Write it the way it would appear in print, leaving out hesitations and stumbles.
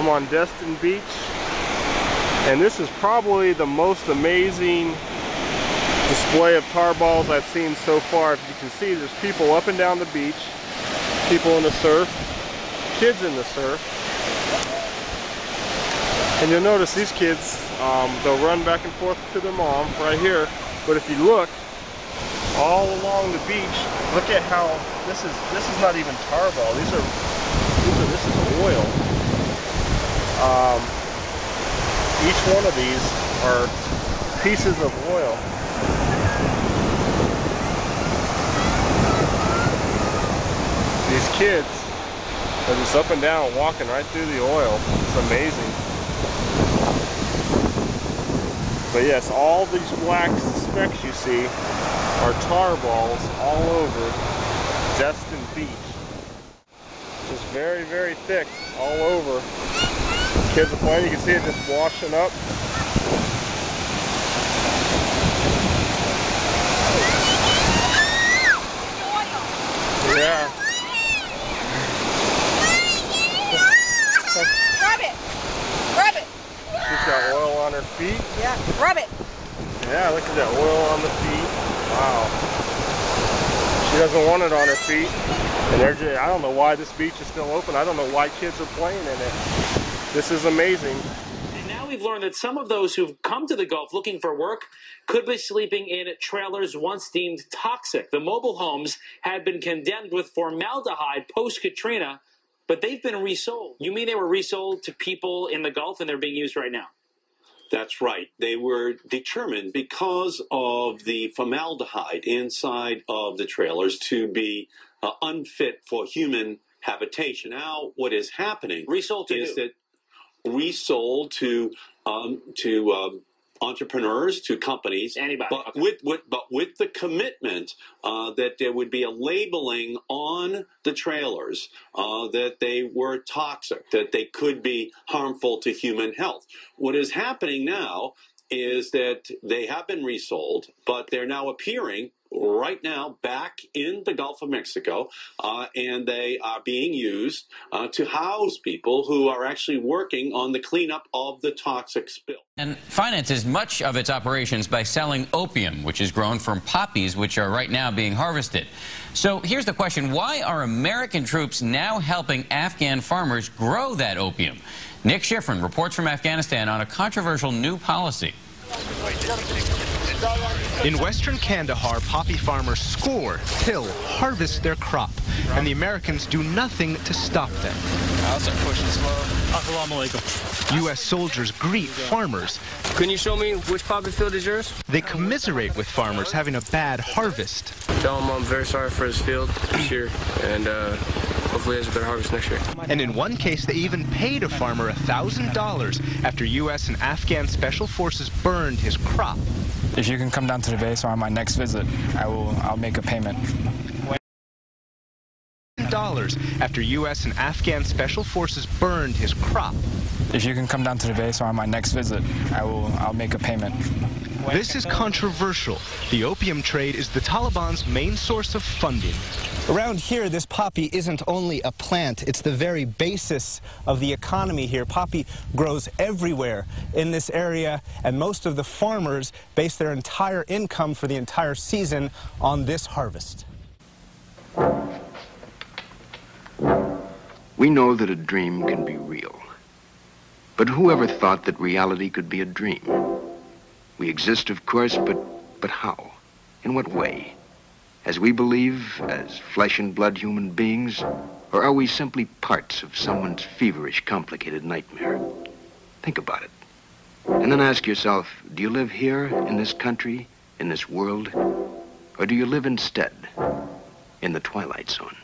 I'm on Destin Beach, and this is probably the most amazing display of tar balls I've seen so far. If you can see, there's people up and down the beach, people in the surf, kids in the surf. And you'll notice these kids, they'll run back and forth to their mom right here. But if you look all along the beach, look at how this is not even tar ball. This is oil. Each one of these are pieces of oil. These kids are just up and down walking right through the oil. It's amazing. But yes, all these black specks you see are tar balls all over Destin Beach. Just very, very thick all over. Kids are playing, you can see it just washing up. Yeah. Rub it. Rub it. She's got oil on her feet. Yeah, rub it. Yeah, look at that oil on the feet. Wow. She doesn't want it on her feet. And they're just, I don't know why this beach is still open. I don't know why kids are playing in it. This is amazing. And now we've learned that some of those who've come to the Gulf looking for work could be sleeping in trailers once deemed toxic. The mobile homes had been condemned with formaldehyde post-Katrina, but they've been resold. You mean they were resold to people in the Gulf and they're being used right now? That's right. They were determined because of the formaldehyde inside of the trailers to be unfit for human habitation. Now, what is happening Resold to is who? that resold to entrepreneurs, to companies, Anybody. but Okay. with the commitment that there would be a labeling on the trailers that they were toxic, that they could be harmful to human health. What is happening now is that they have been resold, but they're now appearing right now back in the Gulf of Mexico, and they are being used to house people who are actually working on the cleanup of the toxic spill. And finances much of its operations by selling opium, which is grown from poppies, which are right now being harvested. So here's the question: why are American troops now helping Afghan farmers grow that opium? Nick Schifrin reports from Afghanistan on a controversial new policy. In western Kandahar, poppy farmers score, till, harvest their crop, and the Americans do nothing to stop them. I'll start pushing slow. Assalamu alaikum. U.S. soldiers greet farmers. Can you show me which poppy field is yours? They commiserate with farmers having a bad harvest. Tell him I'm very sorry for his field this year, and hopefully he has a better harvest next year. And in one case, they even paid a farmer $1,000 after U.S. and Afghan special forces burned his crop. If you can come down to the base or on my next visit, I'll make a payment. $1,000 after U.S. and Afghan special forces burned his crop. If you can come down to the base or on my next visit, I'll make a payment. This is controversial. The opium trade is the Taliban's main source of funding. Around here, this poppy isn't only a plant, it's the very basis of the economy here. Poppy grows everywhere in this area, and most of the farmers base their entire income for the entire season on this harvest. We know that a dream can be real. But who ever thought that reality could be a dream? We exist, of course, but how? In what way? As we believe, as flesh and blood human beings, or are we simply parts of someone's feverish, complicated nightmare? Think about it. And then ask yourself, do you live here, in this country, in this world? Or do you live instead in the Twilight Zone?